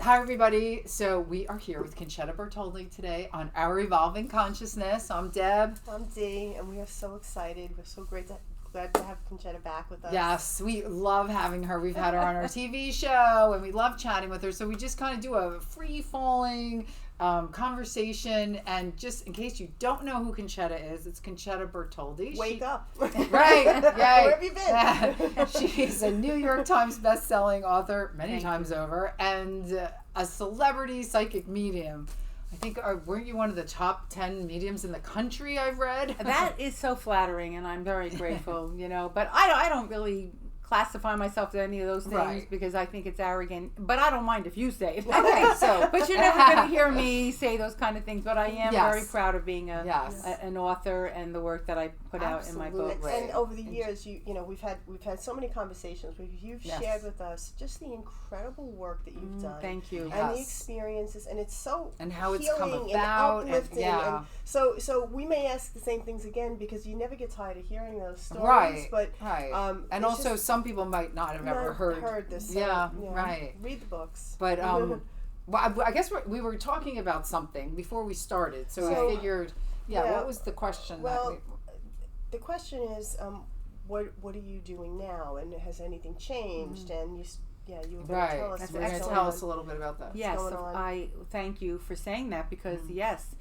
Hi, everybody. So we are here with Concetta Bertoldi today on Our Evolving Consciousness. I'm Deb. I'm Dee, and we are so excited. We're so glad to have Concetta back with us. Yes, we love having her. We've had her on our TV show, and we love chatting with her. So we just kind of do a free-falling conversation. And just in case you don't know who Concetta is, it's Concetta Bertoldi. Wake up. Right. Yeah. Where have you been? She's a New York Times best-selling author many times over, and a celebrity psychic medium. I think, weren't you one of the top 10 mediums in the country, I've read? That is so flattering, and I'm very grateful, but I don't really classify myself to any of those things because I think it's arrogant, but I don't mind if you say it. Okay, so. But you're never going to hear me say those kind of things, but I am very proud of being an author and the work that I put out in my book. And over the years, we've had so many conversations where you've shared with us just the incredible work that you've done. Thank you. And the experiences, and it's so and how it's healing come about, and uplifting. And so we may ask the same things again because you never get tired of hearing those stories. But and also some people might not have ever heard this. Right. Read the books. But well, I guess we were talking about something before we started, so I figured. What was the question? Well, the question is, what are you doing now, and has anything changed? And you were going to tell us. We're going to tell us a little bit about that. Yes, I thank you for saying that because yes,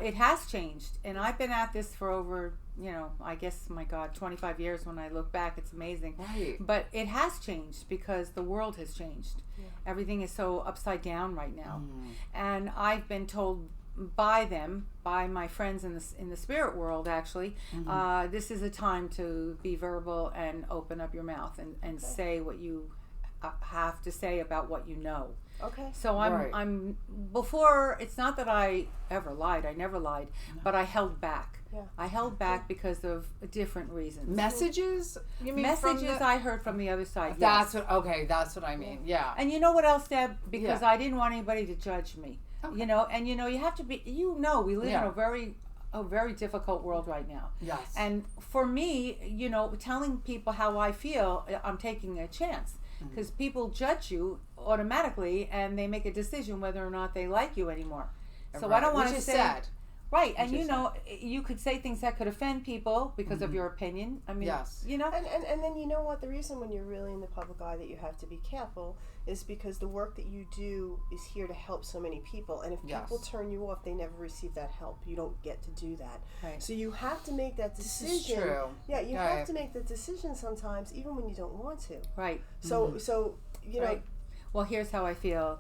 it has changed, and I've been at this for over, I guess, my God, 25 years. When I look back, it's amazing. Right. But it has changed because the world has changed. Yeah. Everything is so upside down right now, and I've been told by my friends in the spirit world, actually, this is a time to be verbal and open up your mouth and say what you have to say about what you know. Okay. So I'm before, it's not that I ever lied. I never lied, but I held back. Yeah. I held back because of different reasons. Messages? You mean messages I heard from the other side? That's what I mean. Yeah. And you know what else, Deb? Because I didn't want anybody to judge me. Okay. And you have to be. We live in a very difficult world right now. Yes. And for me, telling people how I feel, I'm taking a chance. Because people judge you automatically, and they make a decision whether or not they like you anymore. So I don't want to say sad. Right, and you could say things that could offend people because of your opinion. I mean, yes. And then you know what? The reason when you're really in the public eye that you have to be careful is because the work that you do is here to help so many people. And if people turn you off, they never receive that help. You don't get to do that. Right. So you have to make that decision. This is true. Yeah, you have to make the decision sometimes, even when you don't want to. Right. So know. Well, here's how I feel.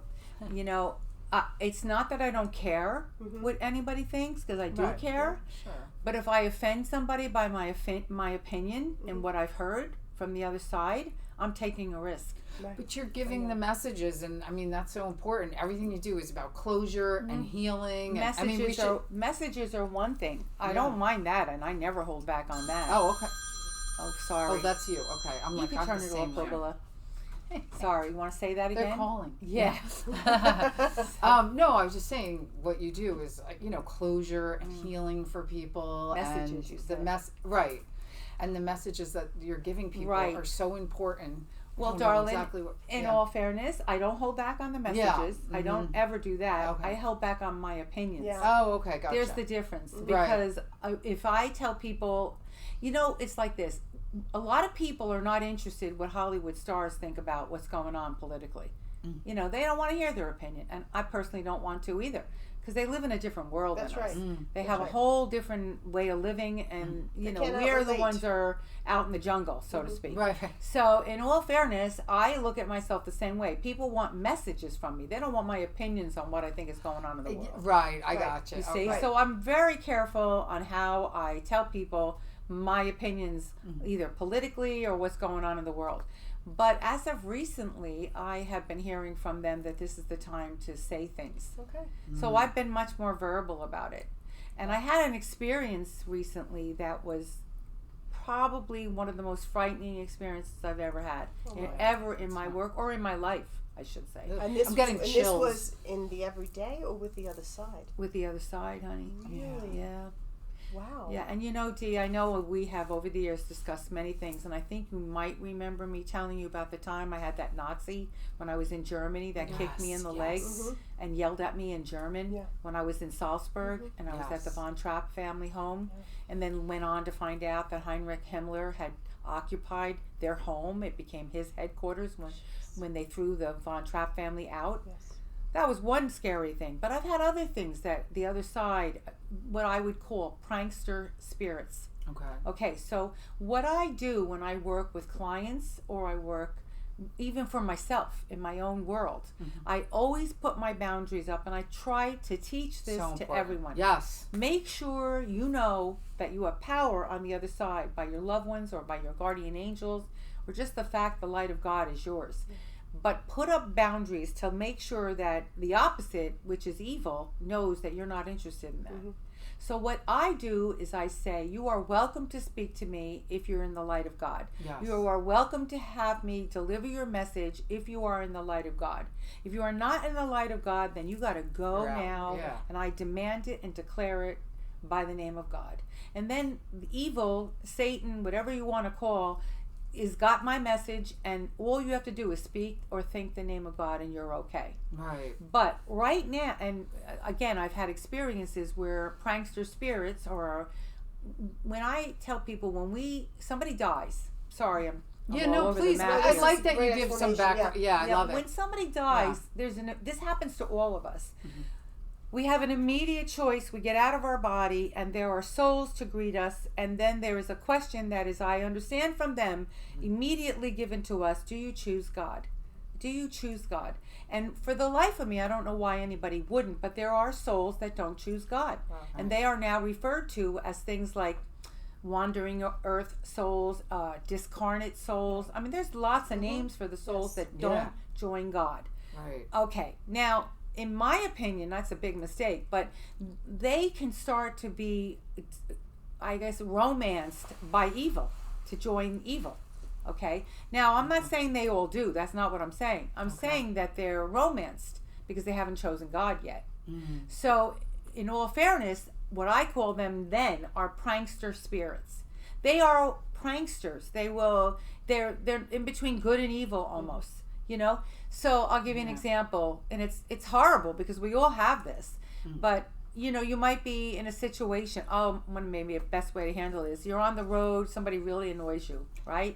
It's not that I don't care what anybody thinks, because I do care. Yeah, sure. But if I offend somebody by my opinion and what I've heard from the other side, I'm taking a risk. Right. But you're giving the messages, and I mean that's so important. Everything you do is about closure and healing. Messages are one thing. I don't mind that, and I never hold back on that. Oh, okay. Oh, sorry. Oh, that's you. Okay, I'm you like, can I'm turn the it same off, Pergola. Sorry, you want to say that again? They're calling. Yeah. No, I was just saying what you do is, closure and healing for people. Messages, and you said. Right. And the messages that you're giving people are so important. Well, darling, in all fairness, I don't hold back on the messages. Yeah. I don't ever do that. Okay. I held back on my opinions. Yeah. Oh, okay, gotcha. There's the difference. Because if I tell people, it's like this. A lot of people are not interested what Hollywood stars think about what's going on politically. They don't want to hear their opinion, and I personally don't want to either, because they live in a different world than us. They have a whole different way of living, and we're the ones that are out in the jungle, so to speak. Right. So in all fairness, I look at myself the same way. People want messages from me. They don't want my opinions on what I think is going on in the world. Right, I gotcha. You see? So I'm very careful on how I tell people my opinions, either politically or what's going on in the world. But as of recently, I have been hearing from them that this is the time to say things. Okay. So I've been much more verbal about it. And I had an experience recently that was probably one of the most frightening experiences I've ever had. Ever in my work or in my life, I should say. And this I'm getting chills. chills. And this was in the everyday or with the other side? With the other side, honey. Really? Yeah. Wow. Yeah, and Dee, I know we have over the years discussed many things, and I think you might remember me telling you about the time I had that Nazi when I was in Germany that kicked me in the leg and yelled at me in German when I was in Salzburg, and I was at the Von Trapp family home, and then went on to find out that Heinrich Himmler had occupied their home. It became his headquarters when they threw the Von Trapp family out. That was one scary thing. But I've had other things that the other side, what I would call prankster spirits. Okay, so what I do when I work with clients, or I work even for myself in my own world, I always put my boundaries up, and I try to teach this to everyone. Yes. Make sure you know that you have power on the other side by your loved ones or by your guardian angels, or just the fact the light of God is yours. But put up boundaries to make sure that the opposite, which is evil, knows that you're not interested in that. So what I do is I say, you are welcome to speak to me if you're in the light of God. You are welcome to have me deliver your message if you are in the light of God. If you are not in the light of God, then you got to go now, and I demand it and declare it by the name of God. And then evil, Satan, whatever you want to call, is got my message, and all you have to do is speak or think the name of God, and you're okay. But right now, and again, I've had experiences where prankster spirits, or when I tell people, when somebody dies, sorry, I'm all over please. the map I here. like that you give some background. I love it. When somebody dies, this happens to all of us. We have an immediate choice. We get out of our body, and there are souls to greet us, and then there is a question that is, I understand from them, immediately given to us: do you choose God? Do you choose God? And for the life of me, I don't know why anybody wouldn't, but there are souls that don't choose God. And they are now referred to as things like wandering earth souls, discarnate souls. I mean, there's lots of names for the souls that don't join God. Okay, now, in my opinion, that's a big mistake, but they can start to be, I guess, romanced by evil, to join evil. Okay, now I'm not saying they all do. That's not what I'm saying. I'm saying that they're romanced because they haven't chosen God yet. So, in all fairness, what I call them then are prankster spirits. They are pranksters. They're in between good and evil almost. So I'll give you an example, and it's horrible because we all have this, but you might be in a situation. Maybe a best way to handle it is, you're on the road, somebody really annoys you, right?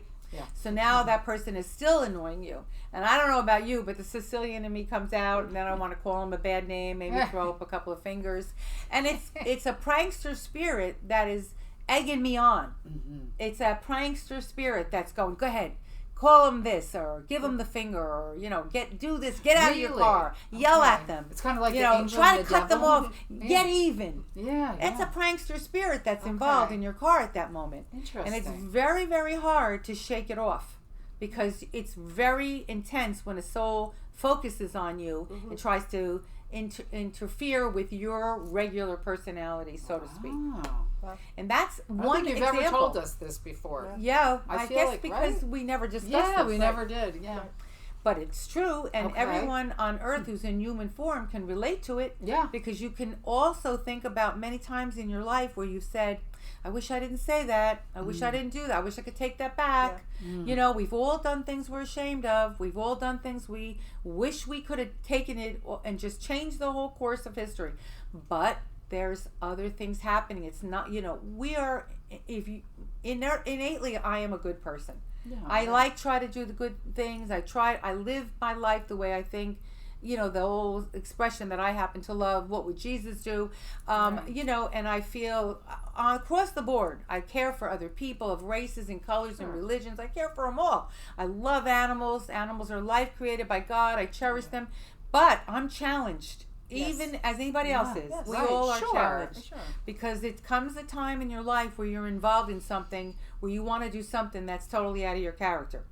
So now that person is still annoying you, and I don't know about you, but the Sicilian in me comes out, and then I want to call him a bad name, maybe throw up a couple of fingers, and it's a prankster spirit that is egging me on. It's a prankster spirit that's going, go ahead, call them this, or give them the finger, or do this, get out of your car, yell at them. It's kind of like the angel try and to the cut them devil. off, get even. It's a prankster spirit that's involved in your car at that moment. Interesting. And it's very, very hard to shake it off, because it's very intense when a soul focuses on you and tries to interfere with your regular personality, so to speak. And that's one I think example. you've ever told us this before. I feel guess like, because we never discussed this. We never did. But it's true, and everyone on earth who's in human form can relate to it. Because you can also think about many times in your life where you've said, I wish I didn't say that. I wish I didn't do that. I wish I could take that back. We've all done things we're ashamed of. We've all done things we wish we could have taken it and just changed the whole course of history. But there's other things happening. It's not, we are, innately, I am a good person. Try to do the good things. I live my life the way I think, the old expression that I happen to love, what would Jesus do? And I feel across the board, I care for other people of races and colors and religions. I care for them all. I love animals. Animals are life created by God. I cherish them. But I'm challenged. Even as anybody else is. We all are challenged. Because it comes a time in your life where you're involved in something where you want to do something that's totally out of your character.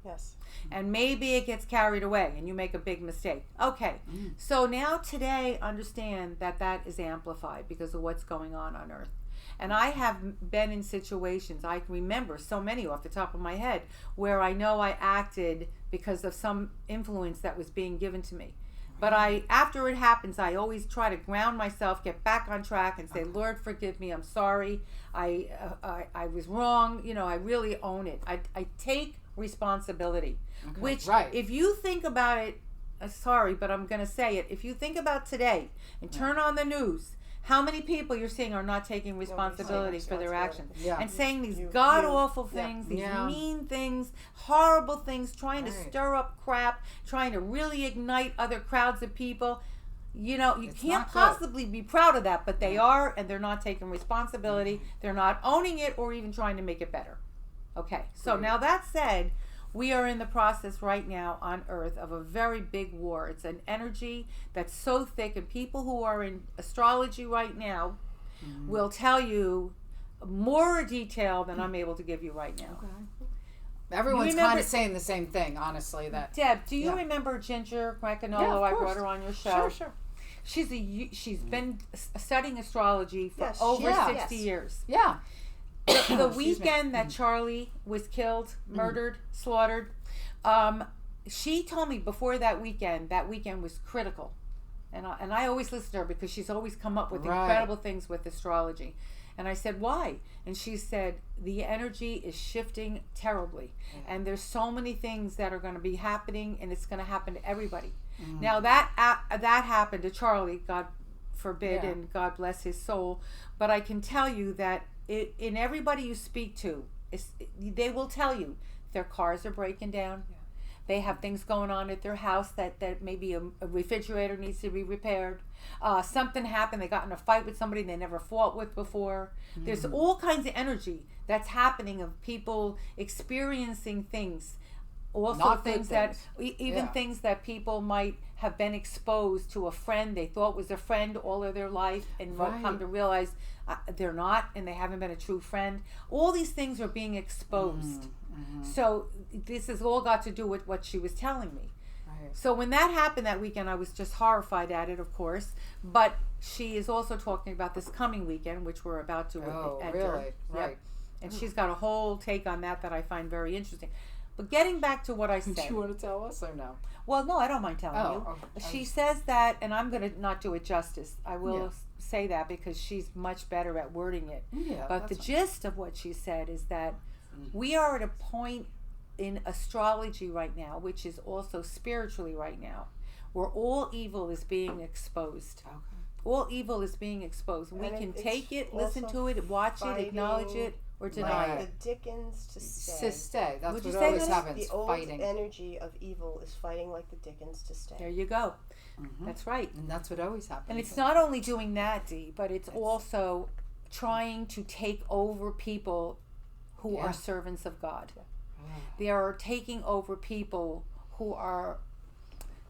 And maybe it gets carried away and you make a big mistake. Okay. So now today, understand that is amplified because of what's going on earth. And I have been in situations, I can remember so many off the top of my head, where I know I acted because of some influence that was being given to me. But after it happens, I always try to ground myself, get back on track, and say, Lord, forgive me. I'm sorry. I was wrong. You know, I really own it. I take responsibility. Okay. Which, if you think about it, sorry, but I'm going to say it. If you think about today and turn on the news, how many people you're seeing are not taking responsibility for their actions and saying these god-awful things, these mean things, horrible things, trying to stir up crap, trying to really ignite other crowds of people. You know, you can't possibly be proud of that, but they are, and they're not taking responsibility. They're not owning it or even trying to make it better. Okay, so now that said, we are in the process right now on Earth of a very big war. It's an energy that's so thick, and people who are in astrology right now will tell you more detail than I'm able to give you right now. Okay. Everyone's kind of saying the same thing, honestly. That Deb, do you remember Ginger Quackanolo? I brought her on your show. Sure. She's been studying astrology for over 60 years. Yeah. The weekend that Charlie was killed, murdered, slaughtered, she told me before that weekend was critical. And I always listen to her because she's always come up with incredible things with astrology. And I said, why? And she said, the energy is shifting terribly. And there's so many things that are going to be happening, and it's going to happen to everybody. Now, that happened to Charlie, God forbid, and God bless his soul. But I can tell you that in everybody you speak to, they will tell you their cars are breaking down. They have things going on at their house that maybe a refrigerator needs to be repaired. Something happened. They got in a fight with somebody they never fought with before. There's all kinds of energy that's happening of people experiencing things. Also Not things that, even things that people might have been exposed to a friend they thought was a friend all of their life and come to realize they're not, and they haven't been a true friend. All these things are being exposed. So this has all got to do with what she was telling me. So when that happened that weekend, I was just horrified at it, of course. But she is also talking about this coming weekend, which we're about to enter. Really? Right. And she's got a whole take on that I find very interesting. But getting back to what I said. Do you want to tell us or no? Well, no, I don't mind telling you. Okay. She says that, and I'm going to not do it justice. I will say that because she's much better at wording it. But the gist of what she said is that we are at a point in astrology right now, which is also spiritually right now, where all evil is being exposed. All evil is being exposed. We can take it, listen to it, watch it, acknowledge it, or deny it. The Dickens to stay. To stay. That's Would what you say always that? happens. The old fighting. energy of evil is fighting like the Dickens to stay. There you go. That's right. And that's what always happens. And it's not only doing that, Dee, but it's also trying to take over people who are servants of God. They are taking over people who are,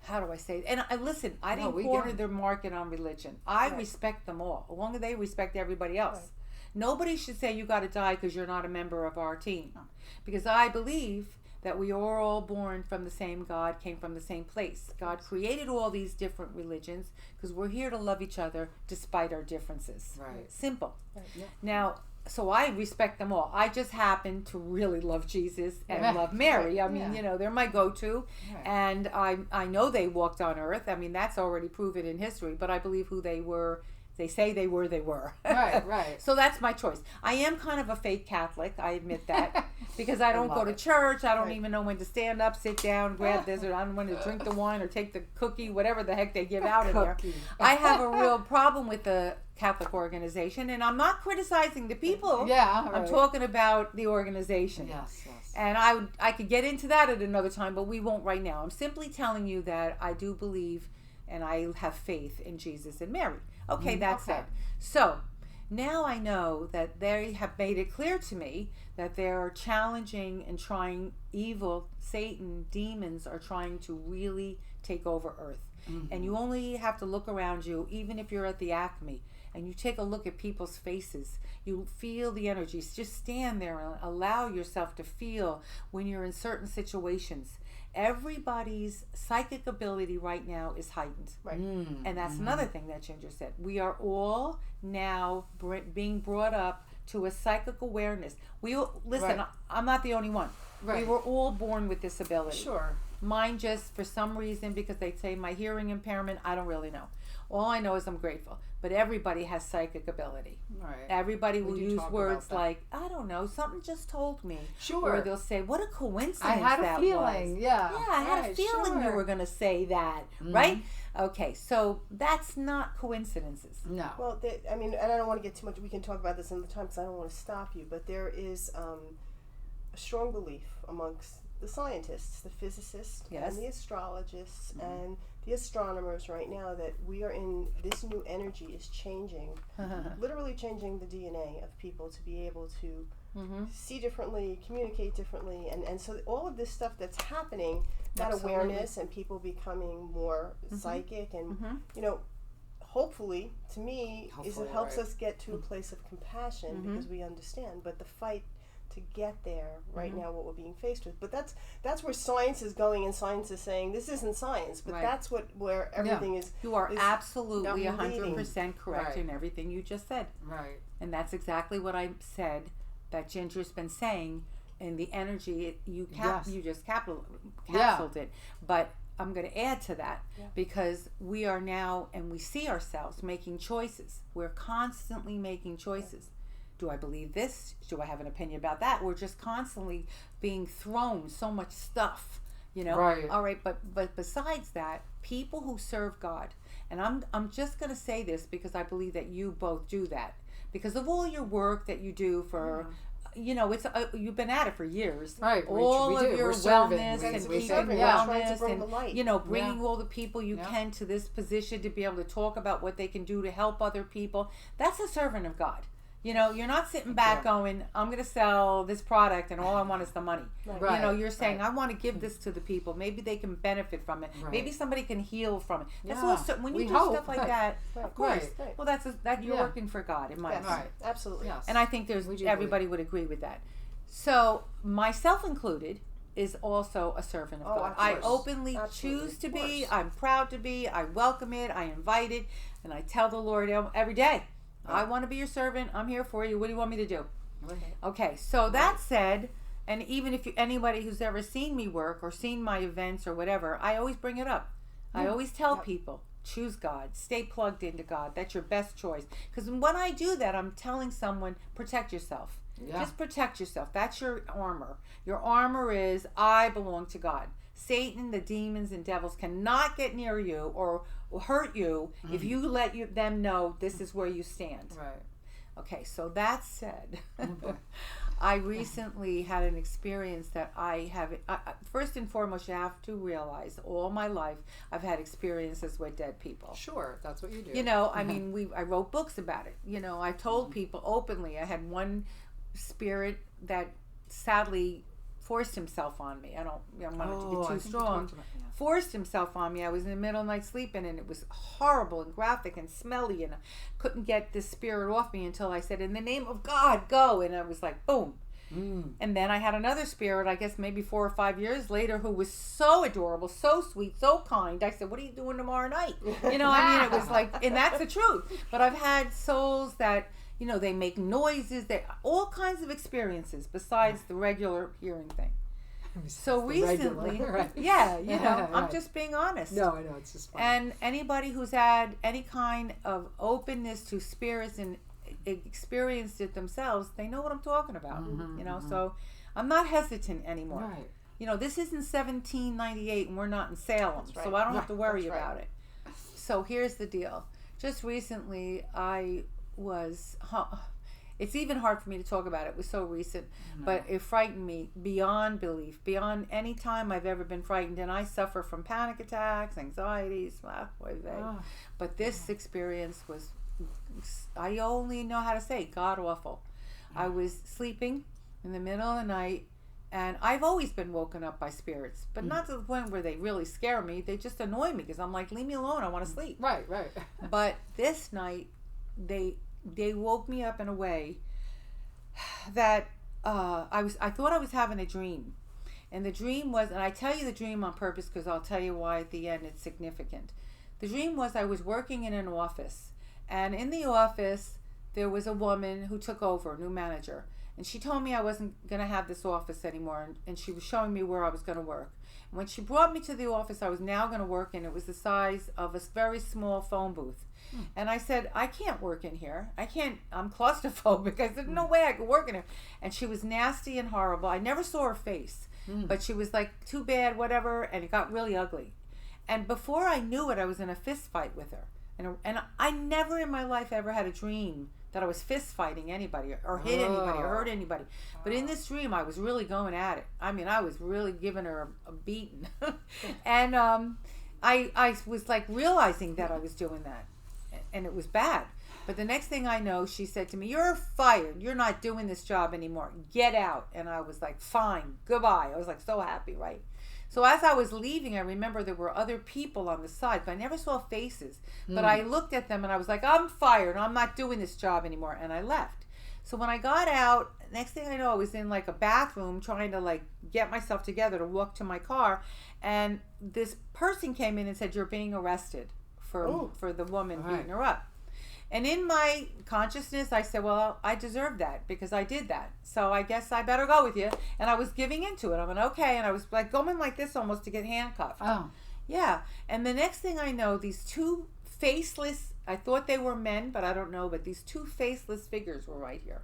how do I say it? And listen, I didn't corner their market on religion. I respect them all, as long as they respect everybody else. Nobody should say you got to die because you're not a member of our team. Because I believe that we are all born from the same God, came from the same place. God created all these different religions because we're here to love each other despite our differences. Simple. Now, so I respect them all. I just happen to really love Jesus and love Mary. I mean, you know, they're my go-to. And I know they walked on earth. I mean, that's already proven in history. But I believe who they were. They say they were, Right. So that's my choice. I am kind of a fake Catholic, I admit that, because I don't go to church. I don't even know when to stand up, sit down, grab this, or I don't know when to drink the wine or take the cookie, whatever the heck they give out in there. I have a real problem with the Catholic organization, and I'm not criticizing the people. I'm talking about the organization. Yes. And I could get into that at another time, but we won't right now. I'm simply telling you that I do believe and I have faith in Jesus and Mary. Okay, that's it. So now I know that they have made it clear to me that they're challenging and trying evil, Satan, demons are trying to really take over Earth. And you only have to look around you, even if you're at the Acme, and you take a look at people's faces. You feel the energies. Just stand there and allow yourself to feel when you're in certain situations. Everybody's psychic ability right now is heightened. And that's another thing that Ginger said. We are all now being brought up to a psychic awareness. Listen, I'm not the only one. We were all born with this ability. Mine just, for some reason, because they say my hearing impairment, I don't really know. All I know is I'm grateful. But everybody has psychic ability. Right. Everybody will use words like, I don't know, something just told me. Sure. Or they'll say, what a coincidence I had that a feeling. was. Yeah. Yeah, I had a feeling you were going to say that. Right? Okay, so that's not coincidences. No. Well, I mean, and I don't want to get too much. We can talk about this another time because I don't want to stop you. But there is a strong belief amongst the scientists, the physicists, and the astrologists, and the astronomers right now that we are in this new energy is changing, literally changing the DNA of people to be able to see differently, communicate differently, and so all of this stuff that's happening, that awareness and people becoming more psychic and you know, hopefully to me is it helps us get to a place of compassion because we understand, but the fight to get there right now, what we're being faced with, but that's where science is going, and science is saying this isn't science, but that's where everything is. You are absolutely 100% correct in Right. everything you just said. Right. And that's exactly what I said that Ginger's been saying, and the energy you just capsuled it. But I'm going to add to that because we are now, and we see ourselves making choices. We're constantly making choices. Do I believe this? Do I have an opinion about that? We're just constantly being thrown so much stuff, you know. Right. All right, but besides that, people who serve God, and I'm just going to say this because I believe that you both do that because of all your work that you do for. You know, it's you've been at it for years. Right. All of your wellness and keeping wellness and, you know, bringing all the people you can to this position to be able to talk about what they can do to help other people. That's a servant of God. You know, you're not sitting back going, I'm going to sell this product and all I want is the money. Right. You know, you're saying, I want to give this to the people. Maybe they can benefit from it. Right. Maybe somebody can heal from it. That's Yeah. also, when you We do hope. stuff like that, of course. Right. Well, that you're working for God, in my opinion. Right. Absolutely. Yes. And I think everybody would agree with that. So, myself included, is also a servant of God. I openly choose to be. I'm proud to be. I welcome it. I invite it. And I tell the Lord every day, I want to be your servant. I'm here for you. What do you want me to do? Okay, so that said, and even if anybody who's ever seen me work or seen my events or whatever, I always bring it up. I always tell people, choose God. Stay plugged into God. That's your best choice. Because when I do that, I'm telling someone, protect yourself. Just protect yourself. That's your armor. Your armor is, I belong to God. Satan, the demons, and devils cannot get near you or hurt you if you let them know this is where you stand. Right. Okay, so that said, I recently had an experience that first and foremost, you have to realize all my life I've had experiences with dead people. Sure, that's what you do. You know, I mean, I wrote books about it. You know, I told people openly. I had one spirit that sadly forced himself on me. I don't want it to be too strong. Forced himself on me. I was in the middle of the night sleeping, and it was horrible and graphic and smelly, and I couldn't get this spirit off me until I said, in the name of God, go. And I was like, boom. And then I had another spirit, I guess maybe 4 or 5 years later, who was so adorable, so sweet, so kind. I said, what are you doing tomorrow night? You know, I mean, it was like, and that's the truth. But I've had souls that, you know, they make noises, all kinds of experiences besides the regular hearing thing. So recently, you know, I'm just being honest. No, I know, it's just fun. And anybody who's had any kind of openness to spirits and experienced it themselves, they know what I'm talking about. You know, so I'm not hesitant anymore. Right. You know, this isn't 1798 and we're not in Salem, so I don't have to worry about it. So here's the deal. Just recently, I was... It's even hard for me to talk about it. It was so recent. But it frightened me beyond belief, beyond any time I've ever been frightened. And I suffer from panic attacks, anxieties. But this experience was, I only know how to say, god awful. I was sleeping in the middle of the night, and I've always been woken up by spirits, but not to the point where they really scare me. They just annoy me because I'm like, leave me alone. I want to sleep. Right. But this night, they woke me up in a way that I thought I was having a dream. And the dream was, and I tell you the dream on purpose because I'll tell you why at the end it's significant. The dream was I was working in an office, and in the office there was a woman who took over, a new manager, And she told me I wasn't going to have this office anymore, and she was showing me where I was going to work. And when she brought me to the office I was now going to work in, it was the size of a very small phone booth. And I said, I can't work in here. I'm claustrophobic. I said, no way I could work in here. And she was nasty and horrible. I never saw her face, but she was like, too bad, whatever, and it got really ugly. And before I knew it, I was in a fist fight with her. And I never in my life ever had a dream that I was fist fighting anybody or hit anybody or hurt anybody. But in this dream, I was really going at it. I mean, I was really giving her a beating. And I was like realizing that I was doing that. And it was bad. But the next thing I know, she said to me, you're fired. You're not doing this job anymore. Get out. And I was like, fine. Goodbye. I was like so happy, right? So as I was leaving, I remember there were other people on the side, but I never saw faces. But I looked at them and I was like, I'm fired. I'm not doing this job anymore. And I left. So when I got out, next thing I know, I was in like a bathroom trying to like get myself together to walk to my car. And this person came in and said, you're being arrested for the woman beating her up. And in my consciousness, I said, well, I deserve that because I did that. So I guess I better go with you. And I was giving into it. I went, okay. And I was like going like this almost to get handcuffed. Oh. Yeah. And the next thing I know, these two faceless, I thought they were men, but I don't know, but these two faceless figures were right here.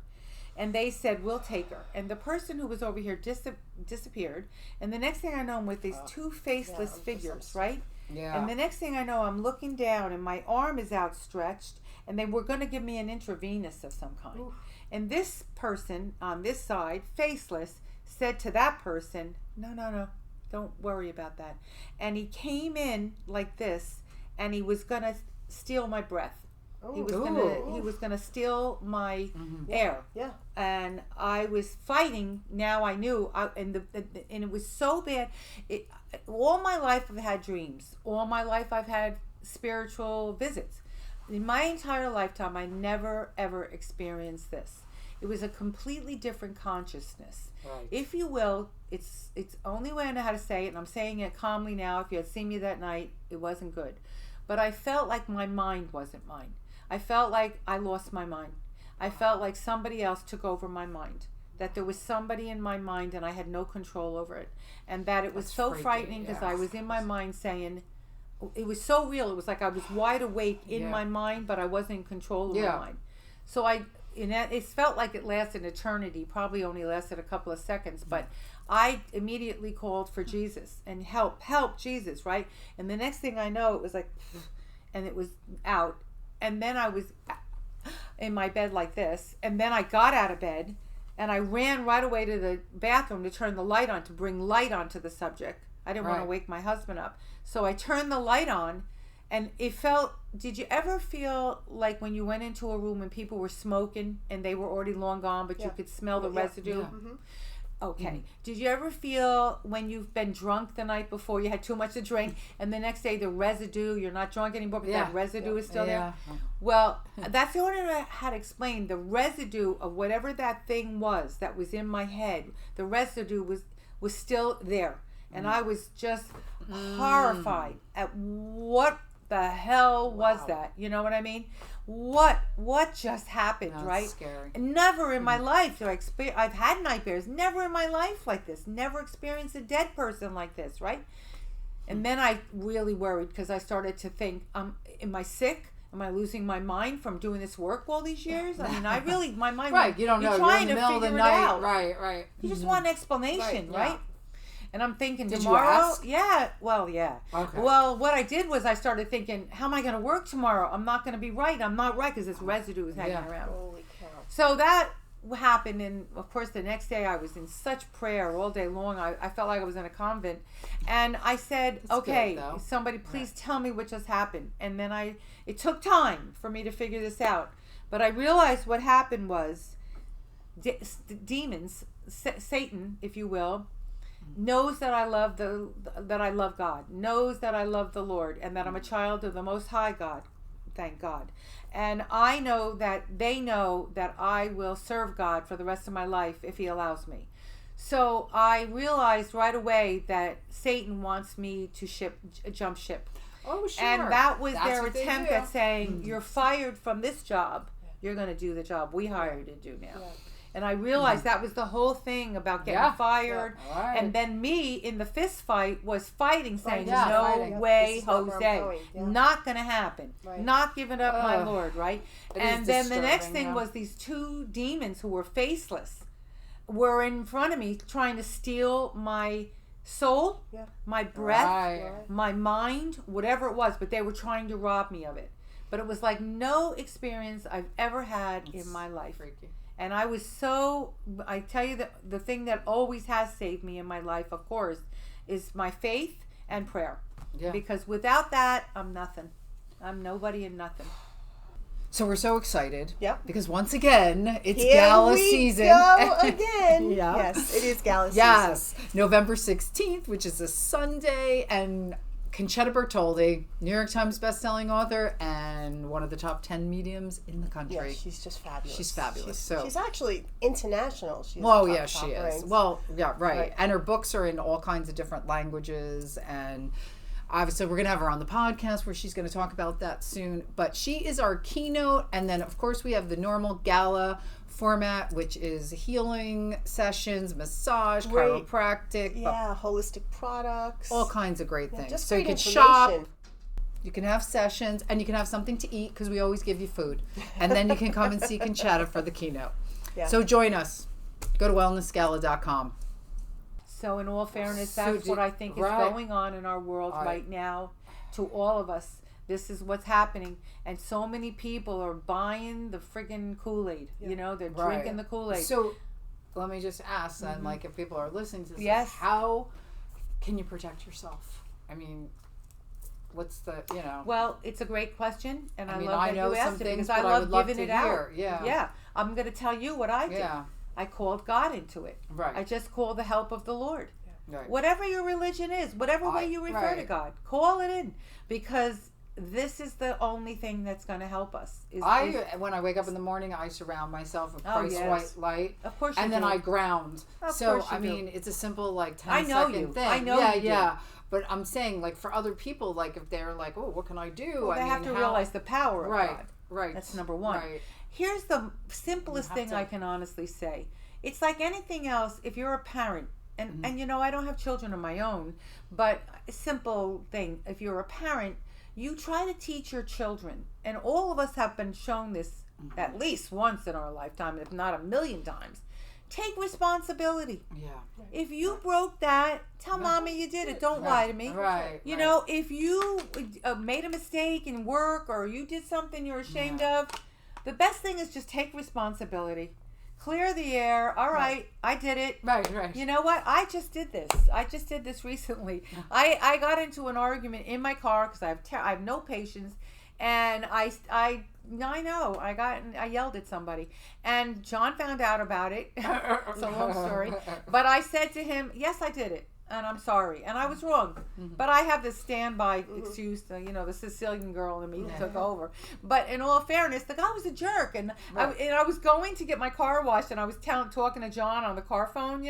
And they said, we'll take her. And the person who was over here disappeared. And the next thing I know, I'm with these two faceless figures, right? Yeah. And the next thing I know, I'm looking down and my arm is outstretched and they were going to give me an intravenous of some kind. Oof. And this person on this side, faceless, said to that person, no, don't worry about that. And he came in like this and he was going to steal my breath. He was gonna steal my air. Yeah. And I was fighting. Now I knew, and it was so bad. All my life I've had dreams. All my life I've had spiritual visits. In my entire lifetime, I never ever experienced this. It was a completely different consciousness, right. If you will. It's only way I know how to say it, and I'm saying it calmly now. If you had seen me that night, it wasn't good, but I felt like my mind wasn't mine. I felt like I lost my mind. I felt like somebody else took over my mind. That there was somebody in my mind and I had no control over it. And that it was so frightening because I was in my mind saying, it was so real. It was like I was wide awake in my mind, but I wasn't in control of my mind. So it felt like it lasted an eternity, probably only lasted a couple of seconds, but I immediately called for Jesus and help Jesus, right? And the next thing I know, it was like, and it was out. And then I was in my bed like this. And then I got out of bed and I ran right away to the bathroom to turn the light on, to bring light onto the subject. I didn't want to wake my husband up. So I turned the light on and it felt, did you ever feel like when you went into a room and people were smoking and they were already long gone, but you could smell the residue? Yeah. Mm-hmm. Okay. Did you ever feel when you've been drunk the night before, you had too much to drink, and the next day the residue, you're not drunk anymore, but that residue is still there? Well, that's the only way I had explained. The residue of whatever that thing was that was in my head, the residue was still there. And I was just horrified at what the hell was that? You know what I mean? What just happened, right? Scary. Never in my life I've had nightmares. Never in my life like this. Never experienced a dead person like this, right? And then I really worried because I started to think, am I sick? Am I losing my mind from doing this work all these years? I mean, my mind. Right, you don't know. You're in the middle of the night. Out. Right. You just want an explanation, right? And I'm thinking Did tomorrow. You ask? Yeah. Well, yeah. Okay. Well, what I did was I started thinking, how am I going to work tomorrow? I'm not going to be right. I'm not right because this residue is hanging around. Holy cow. So that happened, and of course the next day I was in such prayer all day long. I felt like I was in a convent, and I said, okay, somebody please tell me what just happened. And then it took time for me to figure this out, but I realized what happened was demons, Satan, if you will, knows that I love God, knows that I love the Lord, and that I'm a child of the Most High God. Thank God. And I know that they know that I will serve God for the rest of my life if He allows me. So I realized right away that Satan wants me to jump ship. Oh, sure. And that was their attempt at saying, you're fired from this job. You're going to do the job we hired you to do now. Yeah. And I realized that was the whole thing about getting fired. Yeah. Right. And then me in the fist fight was fighting, saying, yeah, no fighting. way, This is not where I'm Jose. going. Yeah. Not going to happen. Right. Not giving up my Lord, right? It And is then the next disturbing, thing was these two demons who were faceless were in front of me trying to steal my soul, my breath, Right. my mind, whatever it was, but they were trying to rob me of it. But it was like no experience I've ever had in my life. Freaky. And I was I tell you that the thing that always has saved me in my life, of course, is my faith and prayer. Yeah. Because without that, I'm nothing. I'm nobody and nothing. So we're so excited. Yep. Because once again, it's Here gala we season. go again. Yeah. Yes, it is gala season. Yes. November 16th, which is a Sunday, and Concetta Bertoldi, New York Times bestselling author and one of the top 10 mediums in the country. Yeah, she's just fabulous. She's fabulous. She's actually international. She's She is. Well, yeah, right. And her books are in all kinds of different languages, and obviously we're going to have her on the podcast where she's going to talk about that soon. But she is our keynote, and then of course we have the normal gala format, which is healing sessions, massage, chiropractic, holistic products, all kinds of great things. Just so you great can information. shop, you can have sessions, and you can have something to eat because we always give you food. And then you can come and see Concetta for the keynote. Yeah. So join us. Go to wellnessgala.com. So in all fairness, that's what I think is going on in our world right now. To all of us, this is what's happening. And so many people are buying the friggin' Kool-Aid. You know, they're drinking the Kool-Aid. So let me just ask then, like, if people are listening to this, Yes. how can you protect yourself? I mean, what's the, Well, it's a great question, and I love I that know you some asked it things, because I but I love would love giving to it out. hear. Yeah. Yeah. I'm going to tell you what I did. Yeah. I called God into it. Right. I just called the help of the Lord. Right. Whatever your religion is, whatever way you refer to God, call it in, because this is the only thing that's going to help us. When I wake up in the morning, I surround myself with Christ white light. Of course you and then do. I ground. Of So, course you I do. mean, it's a simple, like, 10 I know second you. thing. I know you do. Yeah. But I'm saying, like, for other people, like, if they're like, oh, what can I do? Well, they have to realize the power of God. Right. That's number one. Right. Here's the simplest thing I can honestly say. It's like anything else. If you're a parent, and I don't have children of my own, but a simple thing. If you're a parent, you try to teach your children, and all of us have been shown this at least once in our lifetime, if not a million times. Take responsibility. Yeah. If you broke that, tell mommy you did it. Don't lie to me. Right. You know, if you made a mistake in work or you did something you're ashamed of, the best thing is just take responsibility. Clear the air. All right, I did it. Right. You know what? I just did this recently. I got into an argument in my car because I have no patience, and I know I yelled at somebody, and John found out about it. It's a long story, but I said to him, "Yes, I did it, and I'm sorry, and I was wrong." But I have this standby excuse, the Sicilian girl in me took over. But in all fairness, the guy was a jerk, and I was going to get my car washed, and I was talking to John on the car phone,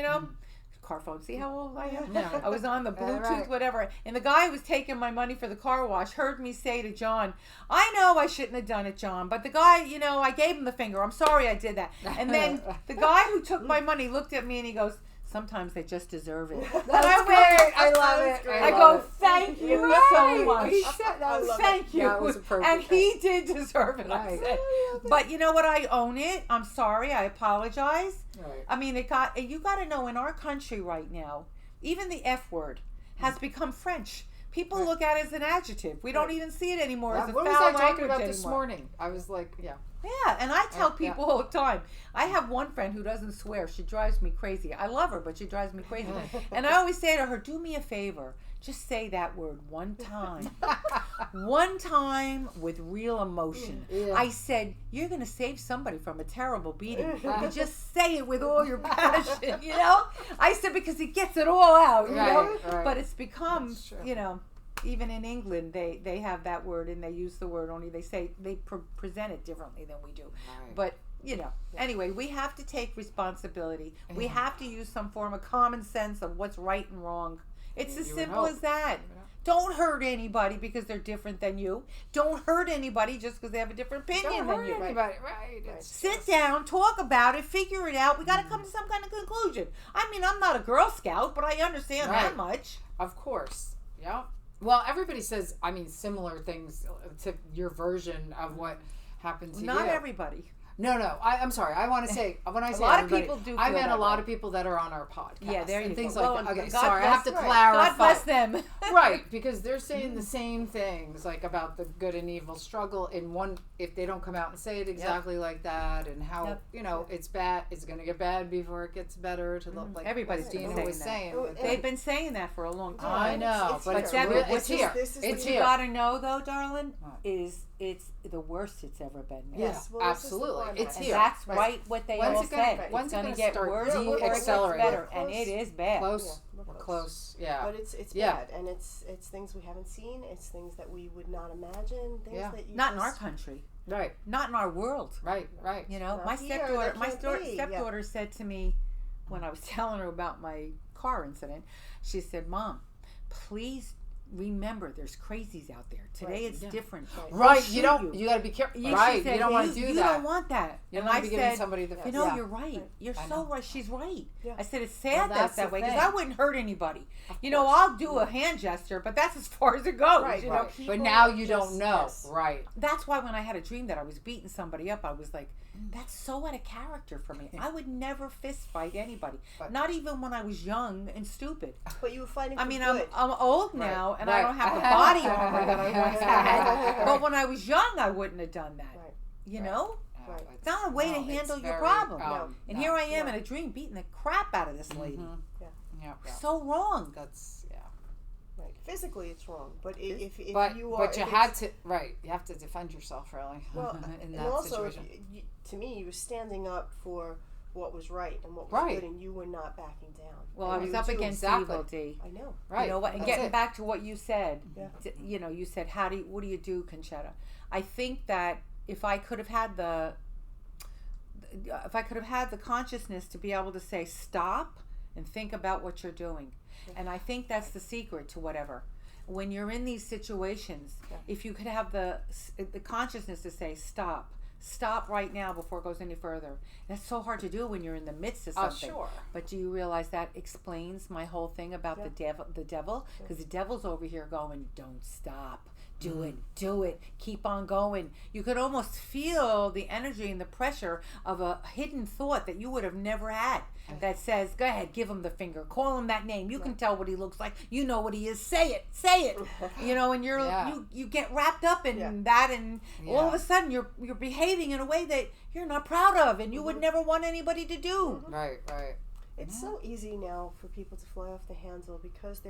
car phone. See how old I am? Yeah. I was on the Bluetooth, whatever. And the guy who was taking my money for the car wash heard me say to John, I know I shouldn't have done it, John, but the guy, I gave him the finger. I'm sorry I did that. And then the guy who took my money looked at me and he goes, sometimes they just deserve it. That's great. I love it. I go, thank you so much. He said that. Thank you. That was appropriate. And he did deserve it. I Right. said. But you know what? I own it. I'm sorry. I apologize. Right. I mean, you got to know in our country right now, even the F word has become French. People look at it as an adjective. We don't even see it anymore as a foul language What was I talking about anymore. this morning? I was like, Yeah, and I tell people all the time. I have one friend who doesn't swear. She drives me crazy. I love her, but she drives me crazy. And I always say to her, do me a favor. Just say that word one time. One time with real emotion. Yeah. I said, you're going to save somebody from a terrible beating. You just say it with all your passion, I said, because it gets it all out, Right. But it's become, That's true. even in England, they have that word and they use the word, only they say they present it differently than we do. Right. But anyway, we have to take responsibility. We have to use some form of common sense of what's right and wrong It's as You would simple hope. as that. Don't hurt anybody because they're different than you. Don't hurt anybody just because they have a different opinion Don't than hurt you. anybody, right? It's Sit just- down, talk about it, figure it out. We got to come to some kind of conclusion. I mean, I'm not a Girl Scout, but I understand that much. Of course. Yeah. Well, everybody says, I mean, similar things to your version of what happened to you. Not everybody. No. I'm sorry. I want to say, when I say lot of everybody, people do I feel meant that a lot way. of people that are on our podcast. Yeah, there you and things go. like Well, that. Okay, God sorry. I have to bless- clarify. God bless them. Right, because they're saying the same things, like about the good and evil struggle in one, if they don't come out and say it exactly like that, and how, it's bad, it's going to get bad before it gets better, to look like Everybody's what been Dina saying was that. saying. Oh, but They've been saying that for a long time. I know, It's but here. it's Debbie, real, this it's is- here. this is It's What you here. got to know, though, darling, is it's the worst it's ever been. Yes, Yeah, well, this is the absolutely. one. It's And here. that's right what they When's all it gonna- said. when's It's it going gonna to get start worse before it gets deaccelerating? better, We're and it is bad. Close. Yeah, we're We're close. Yeah. But it's Yeah. bad, and it's things we haven't seen. It's things that we would not imagine. Things Yeah. that you Not in our just- country. Right. Not in our world. Right. You know, Not my here, stepdaughter, that can't be. stepdaughter said to me when I was telling her about my car incident, she said, "Mom, please remember there's crazies out there. Today it's different. Right. They'll You don't. shoot You got to be careful. She Right. said, You don't want to do You that. don't want that. You don't and want I to be giving said, somebody the. you know, yeah. you're right. You're I so know. right. She's right. Yeah. I said, it's Well, sad that's that the way because thing. I wouldn't hurt anybody. You know, I'll do a hand gesture, but that's as far as it goes. Right, You know, Right. people But now you just- don't know. yes. Right. that's why when I had a dream that I was beating somebody up, I was like, that's so out of character for me. I would never fist fight anybody, But- not even when I was young and stupid. But you were fighting. I for mean, good. I'm old now, and I Right. don't have the body armor that I once had. But when I was young, I wouldn't have done that. Right. You know, Right. It's not a way to it's handle your very, problem. And no. here I am Yeah. in a dream beating the crap out of this lady. Yeah. So wrong. That's Right. Physically, it's wrong. But if But you are, but you if had it's- to you have to defend yourself really. Well, in and that also, situation. to me, you were standing up for what was right and what was Right. good, and you were not backing down. Well, And I was you up too- against exactly. evil, D. I know. Right. You know what? And That's getting it. back to what you said, Yeah. you know, you said, what do you do, Concetta? I think that if I could have had the consciousness to be able to say stop and think about what you're doing, and I think that's the secret to whatever. When you're in these situations, if you could have the consciousness to say stop right now before it goes any further. That's so hard to do when you're in the midst of something. Sure. But do you realize that explains my whole thing about the devil? Because the devil's over here going, don't stop. Do it. Keep on going. You could almost feel the energy and the pressure of a hidden thought that you would have never had that says, go ahead, give him the finger. Call him that name. You can tell what he looks like. You know what he is. Say it. You know, and you get wrapped up in that, and all of a sudden you're behaving in a way that you're not proud of and you would never want anybody to do. Right. It's so easy now for people to fly off the handle because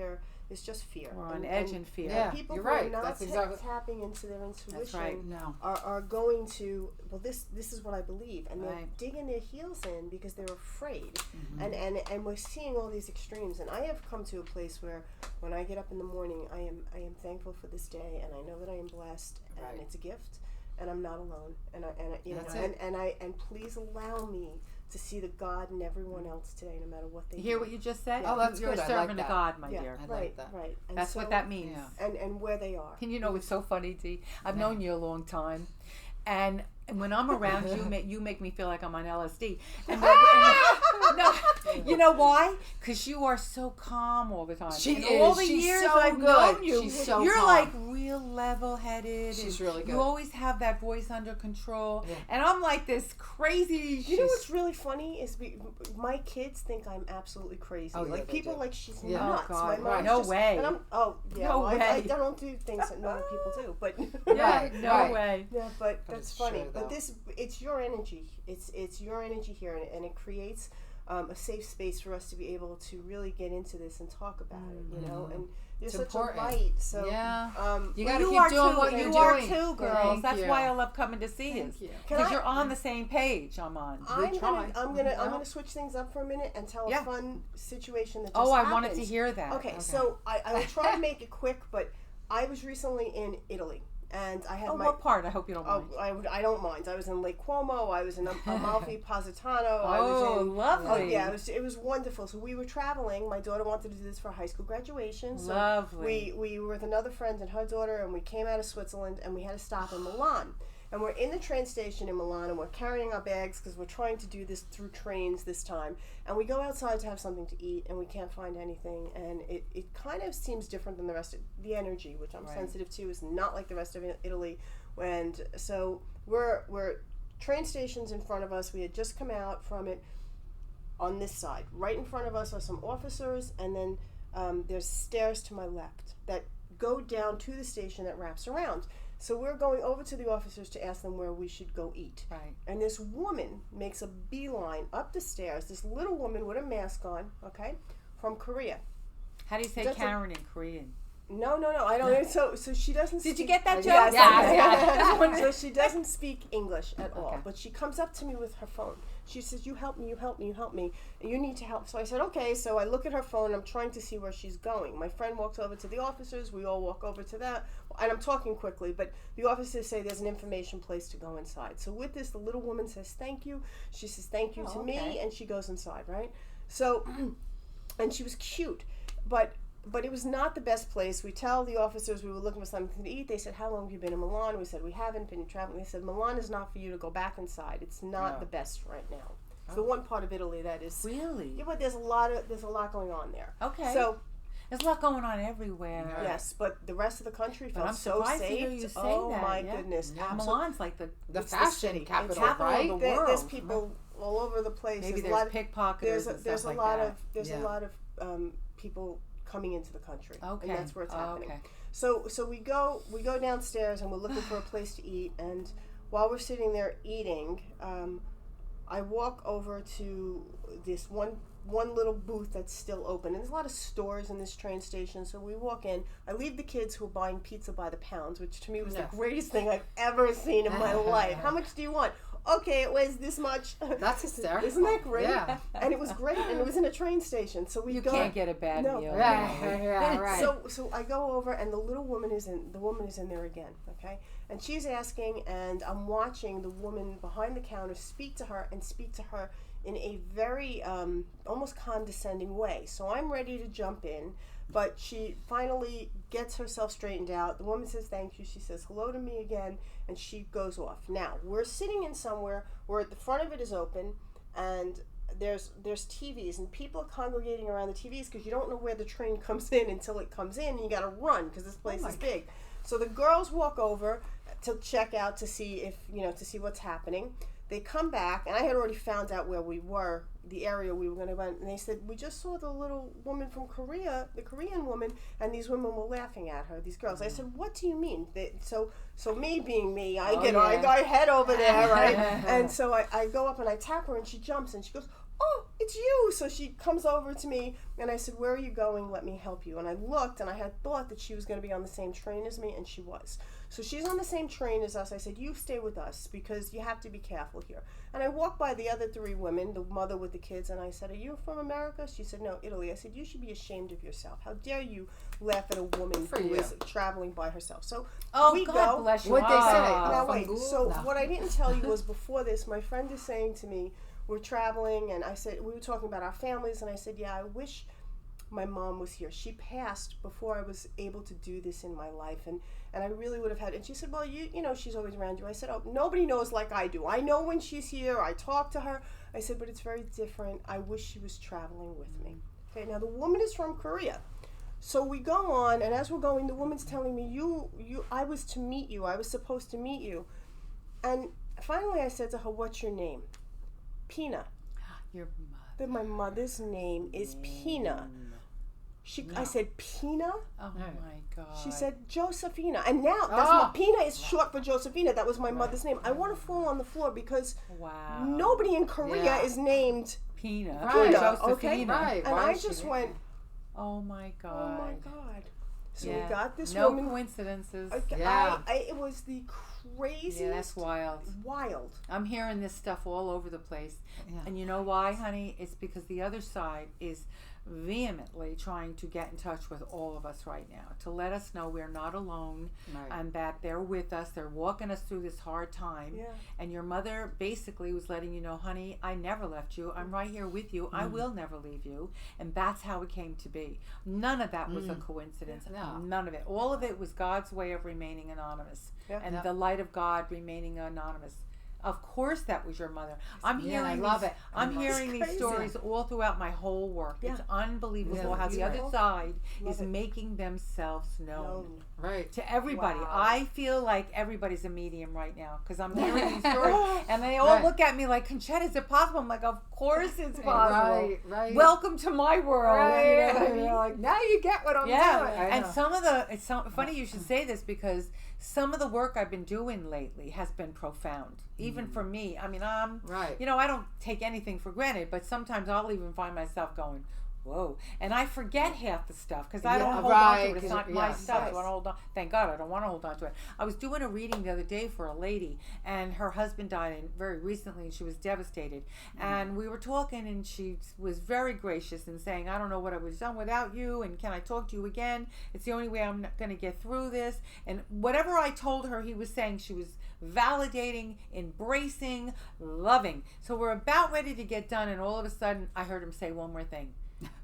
it's just fear. We're on edge and fear. Yeah, People you're who right. are not That's exactly tapping into their intuition That's right. No. are going to, well, this is what I believe, and they're Right. digging their heels in because they're afraid. And we're seeing all these extremes, and I have come to a place where when I get up in the morning, I am thankful for this day, and I know that I am blessed, and Right. it's a gift, and I'm not alone, and That's it. and please allow me to see the God in everyone else today, no matter what they You hear do. what you just said? Oh, that's You're good. a I like servant that. of God, my Yeah, dear. I like right, that. right. And That's so, what that means. Yeah. and where they are. And you know, it's so funny, Dee. I've known you a long time, and when I'm around you, you make me feel like I'm on LSD. No, you know why? Because you are so calm all the time. She in all is. the She's years so I've good. known you, She's so you're calm. like real level-headed. She's and really good. You always have that voice under control, Yeah. and I'm like this crazy. You know what's really funny is my kids think I'm absolutely crazy. Oh, yeah, like they people do. like she's Yeah. nuts. Oh, God, My right. mom's No just, way. And I'm, No I way. don't do things that normal people do. But Right. No right. way. yeah, but that's it's funny. true, But though. it's your energy. It's your energy here, and it creates a safe space for us to be able to really get into this and talk about it. You know, and you're It's such important. a light. So Yeah. You Well, got to you keep are doing too. what you're You doing. are too, girls. Thank That's you. why I love coming to see Thank you. you. Because you're on the same page I'm on. I'm try. gonna switch things up for a minute and tell Yeah. a fun situation that just Oh, I happened. wanted to hear that. Okay, so I will try to make it quick, but I was recently in Italy, And I had what part? I hope you don't mind. I don't mind. I was in Lake Como. I was in Amalfi Positano. I was in, lovely. Oh, yeah, it was wonderful. So we were traveling. My daughter wanted to do this for high school graduation. So lovely. We were with another friend and her daughter, and we came out of Switzerland, and we had to stop in Milan. And we're in the train station in Milan, and we're carrying our bags because we're trying to do this through trains this time. And we go outside to have something to eat, and we can't find anything. And it kind of seems different than the rest of the energy, which I'm sensitive to, is not like the rest of Italy. And so we're train stations in front of us. We had just come out from it on this side. Right in front of us are some officers, and then there's stairs to my left that go down to the station that wraps around. So we're going over to the officers to ask them where we should go eat. Right. And this woman makes a beeline up the stairs, this little woman with a mask on, okay, from Korea. How do you say Karen in Korean? No, I don't know. So she doesn't Did speak... you get that joke? Yes. Yeah. So she doesn't speak English at all, but she comes up to me with her phone. She says, you help me, you need to help. So I said, okay. So I look at her phone, I'm trying to see where she's going. My friend walks over to the officers, we all walk over to that, and I'm talking quickly, but the officers say there's an information place to go inside. So with this, the little woman says, thank you. She says, thank you to me, and she goes inside, right? So, and she was cute, but it was not the best place. We tell the officers we were looking for something to eat. They said, how long have you been in Milan? We said, we haven't been traveling. They said, Milan is not for you to go back inside. It's not the best right now. It's the one part of Italy that is... Really? Yeah, but there's a lot going on there. Okay. So... There's a lot going on everywhere. Yes, but the rest of the country felt I'm so safe. To hear you say oh that. my goodness. Yeah. Milan's like the fashion capital, right? of the world. There's people all over the place. Maybe there's pickpocketers and there's stuff a like lot that. a lot of people coming into the country. Okay. And that's where it's happening. Okay. So we go downstairs and we're looking for a place to eat, and while we're sitting there eating, I walk over to this one little booth that's still open, and there's a lot of stores in this train station. So we walk in. I leave the kids who are buying pizza by the pound, which to me was the greatest thing I've ever seen in my life. How much do you want? Okay, it weighs this much. That's hysterical. Isn't that great? Yeah. And it was great, and it was in a train station. So you can't get a bad meal. Yeah, right. So I go over, and the woman is in there again, okay? And she's asking, and I'm watching the woman behind the counter speak to her in a very almost condescending way. So I'm ready to jump in, but she finally gets herself straightened out. The woman says thank you. She says hello to me again, and she goes off. Now, we're sitting in somewhere where the front of it is open, and there's TVs, and people are congregating around the TVs because you don't know where the train comes in until it comes in, and you got to run because this place is big. So the girls walk over to check out to see what's happening. They come back, and I had already found out where we were, the area we were going to run, and they said, we just saw the little woman from Korea, the Korean woman, and these women were laughing at her, these girls. I said, what do you mean? So me being me, I head over there, right? And so I go up and I tap her, and she jumps, and she goes, oh, it's you. So she comes over to me, and I said, where are you going? Let me help you. And I looked, and I had thought that she was going to be on the same train as me, and she was. So she's on the same train as us. I said, you stay with us because you have to be careful here. And I walked by the other three women, the mother with the kids, and I said, are you from America? She said, no, Italy. I said, you should be ashamed of yourself. How dare you laugh at a woman who is traveling by herself? So we God go. Bless you. What'd they say? Now wait, so what I didn't tell you was before this, my friend is saying to me, we're traveling, and I said, we were talking about our families, and I said, yeah, I wish my mom was here. She passed before I was able to do this in my life, and I really would have had, and she said, well, you know, she's always around you. I said, oh, nobody knows like I do. I know when she's here, I talk to her. I said, but it's very different. I wish she was traveling with me. Okay, now the woman is from Korea. So we go on, and as we're going, the woman's telling me, I was to meet you. I was supposed to meet you. And finally I said to her, what's your name? Pina. Your mother. My mother's name is Pina. I said, Pina? Oh my God. She said, Josephina. And now, Pina is short for Josephina. That was my mother's name. I want to fall on the floor because nobody in Korea is named Pina. Pina, okay? Right. And I just went, oh my God. Oh my God. So we got this no woman. No coincidences. It was the craziest. Yeah, that's wild. Wild. I'm hearing this stuff all over the place. Yeah. And you know why, honey? It's because the other side is vehemently trying to get in touch with all of us right now to let us know we're not alone, and that they're with us. They're walking us through this hard time. And your mother basically was letting you know, honey, I never left you. I'm right here with you. I will never leave you. And that's how it came to be. None of that was a coincidence. None of it. All of it was God's way of remaining anonymous, and the light of God remaining anonymous. Of course, that was your mother. I'm hearing these stories all throughout my whole work. It's unbelievable how the other side is making themselves known. Right. To everybody. I feel like everybody's a medium right now because I'm hearing these stories, and they all look at me like, Concetta, is it possible? I'm like, of course it's possible. Right. Welcome to my world. Right. You know? You're like, now you get what I'm doing. And it's funny you should say this, because some of the work I've been doing lately has been profound, even for me. I mean, I don't take anything for granted, but sometimes I'll even find myself going, whoa, and I forget half the stuff because I don't hold on to it. It's not my stuff. I want to hold on. Thank God I don't want to hold on to it. I was doing a reading the other day for a lady, and her husband died very recently, and she was devastated. And we were talking, and she was very gracious in saying, I don't know what I would have done without you, and can I talk to you again? It's the only way I'm going to get through this. And whatever I told her, he was saying, she was validating, embracing, loving. So we're about ready to get done, and all of a sudden I heard him say one more thing.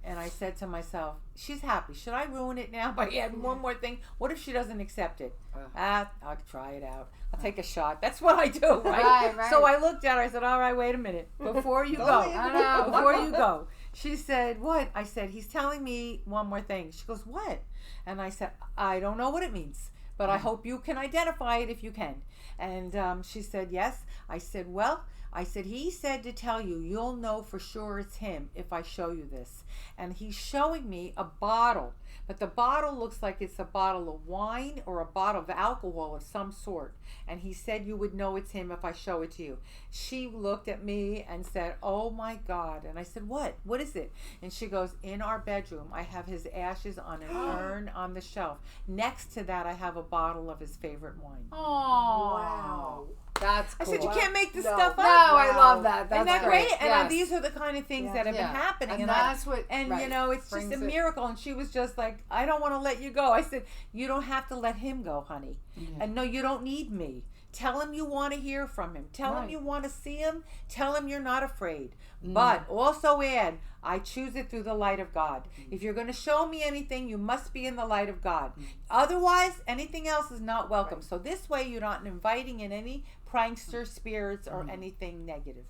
And I said to myself, she's happy. Should I ruin it now by adding one more thing? What if she doesn't accept it? I'll try it out. I'll take a shot. That's what I do, right? So I looked at her. I said, all right, wait a minute. Before you go. She said, what? I said, he's telling me one more thing. She goes, what? And I said, I don't know what it means, but I hope you can identify it if you can. And she said, yes. I said, well, he said to tell you, you'll know for sure it's him if I show you this. And he's showing me a bottle, but the bottle looks like it's a bottle of wine or a bottle of alcohol of some sort. And he said you would know it's him if I show it to you. She looked at me and said, oh my God. And I said, what? What is it? And she goes, in our bedroom, I have his ashes on an urn on the shelf. Next to that, I have a bottle of his favorite wine. Oh, wow. That's cool. I said, you can't make this stuff up. No, I love that. That's Isn't that great? Yes. And these are the kind of things that have been happening. And that's it's just a miracle. And she was just like, I don't want to let you go. I said, you don't have to let him go, honey. And no, you don't need me. Tell him you want to hear from him. Tell him you want to see him. Tell him you're not afraid. But also add, I choose it through the light of God. If you're going to show me anything, you must be in the light of God. Otherwise, anything else is not welcome. So this way, you're not inviting in any prankster spirits or anything negative.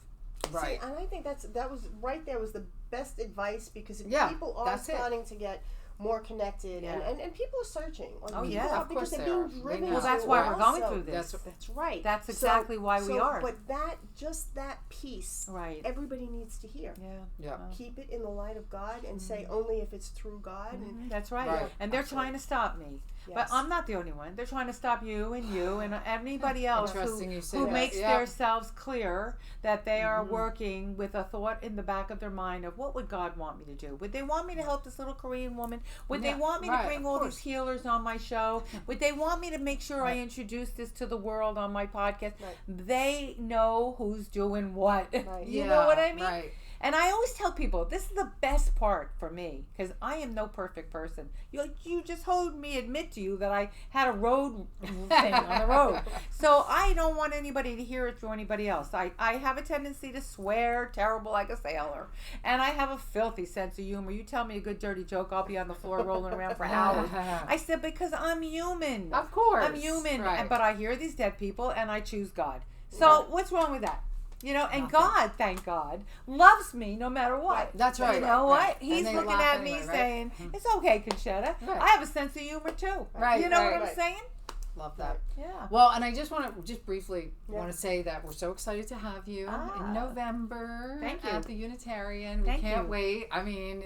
Right. See, and I think that was right there was the best advice, because if people are starting to get more connected and people are searching because they're being driven. Well, that's why we're going through this. That's right. That's exactly why we are. But that piece, everybody needs to hear. Keep it in the light of God and say only if it's through God. And that's right. And they're trying to stop me. But I'm not the only one. They're trying to stop you and anybody else who makes themselves clear that they are working with a thought in the back of their mind of, what would God want me to do? Would they want me to help this little Korean woman? Would they want me to bring all these healers on my show? Would they want me to make sure I introduce this to the world on my podcast? They know who's doing what. You know what I mean? And I always tell people, this is the best part for me, because I am no perfect person. You just heard me admit to you that I had a road thing on the road. So I don't want anybody to hear it through anybody else. I have a tendency to swear terrible like a sailor. And I have a filthy sense of humor. You tell me a good dirty joke, I'll be on the floor rolling around for hours. I said, because I'm human. Of course. I'm human. But I hear these dead people, and I choose God. So what's wrong with that? You know, and God, thank God, loves me no matter what. That's right. You know what? He's looking at me saying, it's okay, Concetta. I have a sense of humor too. You know what I'm saying? Love that. Yeah. Well, and I just want to briefly want to say that we're so excited to have you in November. Thank you. At the Unitarian. We can't wait. I mean,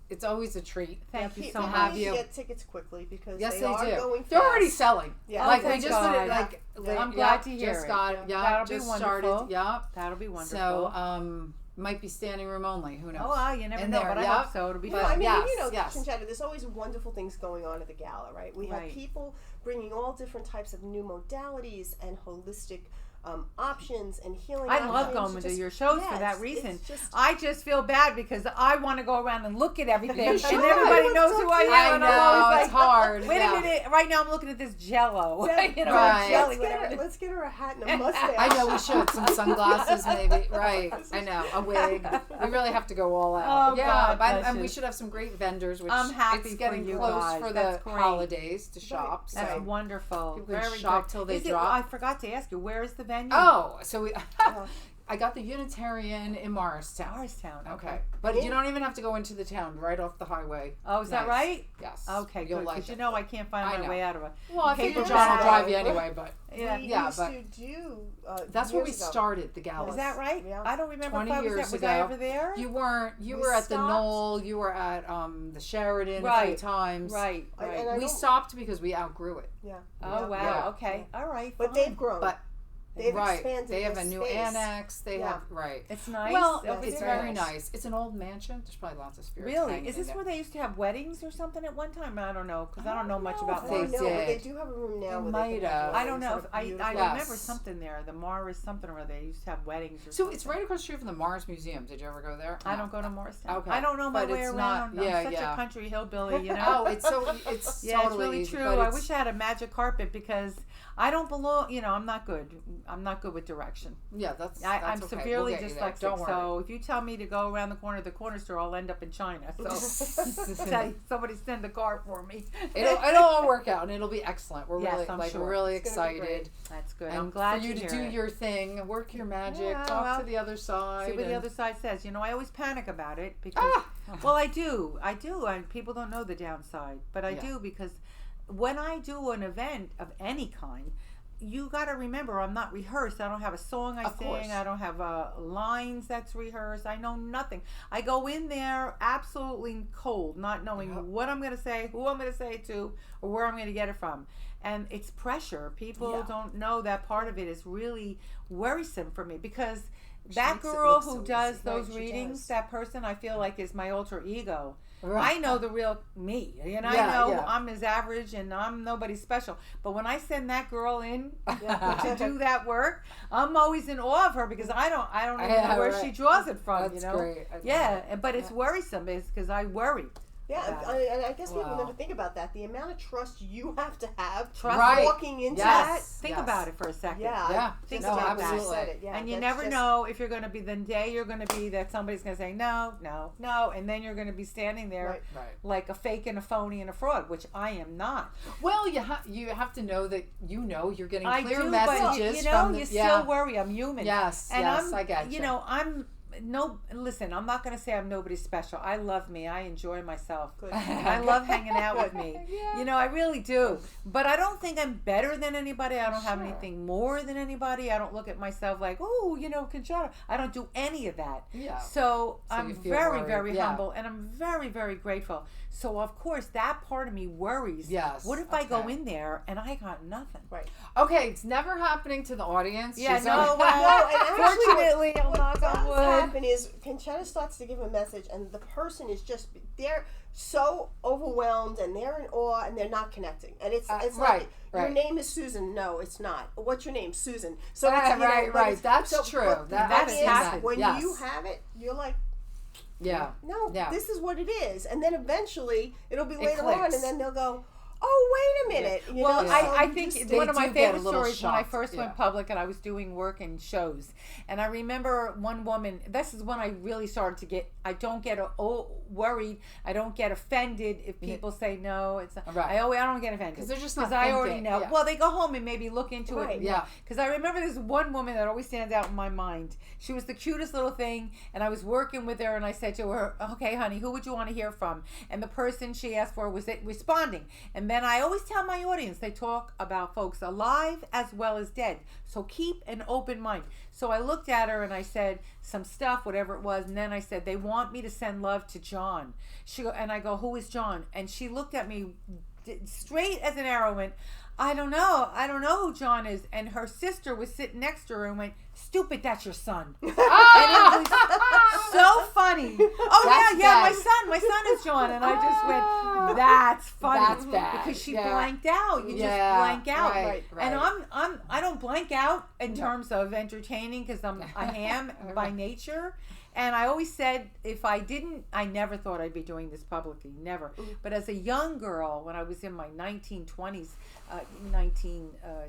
it's always a treat. Thank you so much. Have you get tickets quickly because they are do. going fast. They're already selling. Yeah. Like we just I'm glad to hear just it. got it. That'll just be wonderful. started. That'll be wonderful. So might be standing room only. Who knows? Oh, well, you never know, but I hope so. It'll be fun. I mean, Concetta, there's always wonderful things going on at the gala, right? We have people bringing all different types of new modalities and holistic options and healing. I love options. going to your shows for that Yes, reason. it's just- I just feel bad because I want to go around and look at everything, and should. everybody knows who I am. And I'm always like, it's hard. wait yeah. a minute, right now I'm looking at this Jello, Right. Right. jelly, Let's whatever. get, it is. let's get her a hat and a mustache. I know we should. Some sunglasses, maybe. Right. I know. A wig. We really have to go all out. Oh, yeah. God, and we precious. should have some great vendors, which I'm happy it's for getting you close guys. for That's the great. holidays to shop. That's So. wonderful. People can Very shop good. till they Is it- drop. I forgot to ask you, where is the venue? Oh, so we. I got the Unitarian in Morristown. Morristown. Okay. But you don't even have to go into the town, right off the highway. Oh, is that Nice. right? Yes. Okay, You'll good. like Because it. you know I can't find I my know. way out of it. Well, I Paper figure John will bag. drive you anyway, but Yeah. We Yeah, used but- to do. that's where we years ago. started the gala. Is that right? Yeah. I don't remember 20 if I was years there. Was I ago. ever there? You weren't. You We were at the stopped. Knoll. You were at the Sheridan a few Right. times. Right, And right. I We don't- stopped because we outgrew it. Yeah. Oh, wow. Yeah. Okay. All right. But fine. they've grown. But They've right, expanded they have the a new space. annex. They Yeah. have right. It's nice. Well, Yeah, over it's there. very nice. It's an old mansion. There's probably lots of spirits. Really? hanging Is in this there. where they used to have weddings or something at one time? I don't know because I don't know much I about They don't know, Morristown. but they did. do have a room now. They where might they can have. I don't know. weddings that are I beautiful. remember Yes. something there. The Morris something or other. They used to have weddings or So something. it's right across the street from the Mars Museum. Did you ever go there? I don't go to Morristown. Okay. I don't know my But way it's around. not- yeah, I'm such yeah. a country hillbilly, you know. Oh, it's so it's Yeah, totally it's really easy, true. but I it's- wish I had a magic carpet because I don't belong. You know, I'm not good. I'm not good with direction. Yeah, that's I'm okay. We'll severely get you there. dyslexic. Don't worry. So if you tell me to go around the corner of the corner store, I'll end up in China. So tell you, somebody send a car for me. It'll all work out and it'll be excellent. We're Yes, really I'm like sure. we're really It's gonna be excited. That's good. And I'm glad for you to hear do it. your thing, work your magic, Yeah, talk well, to the other side. See what the and- other side says. You know, I always panic about it because, Ah! well, I do, and people don't know the downside, but I Yeah. do because when I do an event of any kind, you got to remember I'm not rehearsed. I don't have a song I Of sing. course. I don't have lines that's rehearsed. I know nothing. I go in there absolutely cold, not knowing Yeah. what I'm going to say, who I'm going to say it to, or where I'm going to get it from. And it's pressure. People Yeah. don't know that part of it is really worrisome for me because that makes it girl look who so does easy. those Right, she readings, does. that person, I feel like is my alter ego. Right. I know the real me, and Yeah, I know yeah. I'm as average and I'm nobody special. But when I send that girl in Yeah. to do that work, I'm always in awe of her because I don't even Yeah, know where right. she draws it from. That's you know, great. I love yeah. But it's Yeah. worrisome because I worry. Yeah, about and I guess people Wow. never think about that. The amount of trust you have to have Trust. Right. walking into Yes. that. Think Yes. about it for a second. Yeah, Yeah. Think just about like that. you said it. Yeah, And you that's never just- know if you're going to be the day you're going to be that somebody's going to say no, and then you're going to be standing there Right. Right. like a fake and a phony and a fraud, which I am not. Well, you have to know that you're getting I clear do, messages but you know, from the, you yeah. still worry. I'm human. Yes, and yes, I'm, I get you you. know, I'm no. Listen, I'm not going to say I'm nobody special. I love me. I enjoy myself. Good. I love hanging out with me. Yeah. You know, I really do. But I don't think I'm better than anybody. I don't have Sure. anything more than anybody. I don't look at myself like, oh, you know, Concetta. I don't do any of that. Yeah. So you I'm feel very, worried. very Yeah. humble, and I'm very, very grateful. So of course, that part of me worries. Yes, What if I go okay. in there and I got nothing? Right. Okay, it's never happening to the audience. Yeah, She's no, already- well, and actually fortunately, I'll what knock does on wood. happen is Concetta starts to give a message, and the person is just they're so overwhelmed and they're in awe and they're not connecting. And it's right, like your right. name is Susan. No, it's not. What's your name? Susan. So Ah, it's, you know, right, but right. it's- That's so, true. but That- the I've thing seen is, that. when Yes. you have it, you're like, Yeah. no, Yeah. this is what it is. And then eventually it'll be later on, clicks. and then they'll go, oh, wait a minute. You Well, know, Yeah. so I you think just- They one of my do get a favorite little stories when I shocked, first yeah. went public and I was doing work in shows. And I remember one woman, this is when I really started to get, I don't get worried. I don't get offended if people say no. It's not, Right. I don't get offended. 'Cause they're just not I already thinking, know. yeah. Well, they go home and maybe look into Right. it. Yeah. Because I remember this one woman that always stands out in my mind. She was the cutest little thing, and I was working with her, and I said to her, okay, honey, who would you want to hear from? And the person she asked for was responding. And then I always tell my audience, they talk about folks alive as well as dead. So keep an open mind. So I looked at her and I said some stuff, whatever it was, and then I said, they want me to send love to John. And I go, who is John? And she looked at me straight as an arrow and went, I don't know who John is. And her sister was sitting next to her and went, stupid, that's your son. And it was so funny. Oh, That's yeah, bad. my son is John. And I just went, that's funny. That's bad. Because she Yeah. blanked out. You Yeah, just blank out. right, right. And I don't blank out. in terms of entertaining, because I am by nature. And I always said, if I didn't, I never thought I'd be doing this publicly, never. But as a young girl, when I was in my 1920s,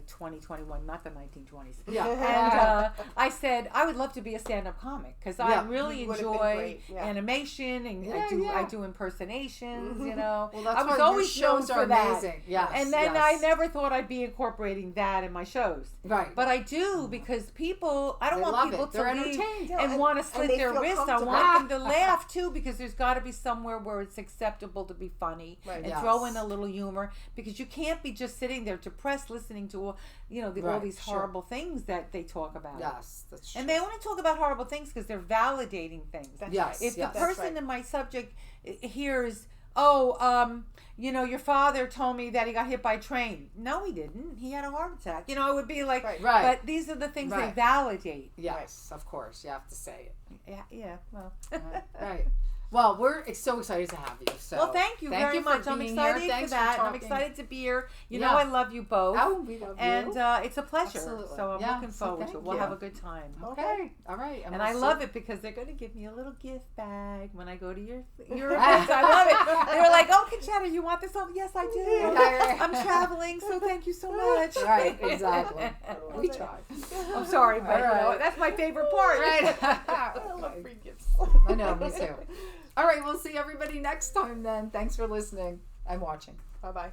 21, not the 1920s. Yeah. And I said, I would love to be a stand-up comic, because I really enjoy animation, and I do impersonations, you know. Well, that's I was why always your shows known for are that. amazing. Yes. And then I never thought I'd be incorporating that in my shows. Right. But I do, because people, I don't want people to leave and want to slit their wrist. I want them to laugh too, because there's got to be somewhere where it's acceptable to be funny and throw in a little humor, because you can't be just sitting there depressed listening to all these horrible things that they talk about. Yes, that's true. And they only talk about horrible things because they're validating things. If the person in my subject hears, your father told me that he got hit by a train. No, he didn't. He had a heart attack. It would be like, but these are the things they validate. Yes, of course. You have to say it. Yeah, well. Right. Well, we're so excited to have you. So well, thank you very much. I'm excited for that. I'm excited to be here. You know I love you both. Oh, we love you. And it's a pleasure. Absolutely. So I'm looking forward to it. We'll have a good time. Okay. All right. And I love it because they're going to give me a little gift bag when I go to your events. I love it. They were like, oh, Concetta, you want this? Oh, yes, I do. I'm traveling, so thank you so much. Right, exactly. We tried. I'm sorry, but that's my favorite part. Right. I love free gifts. I know, me too. All right, we'll see everybody next time then. Thanks for listening and watching. Bye-bye.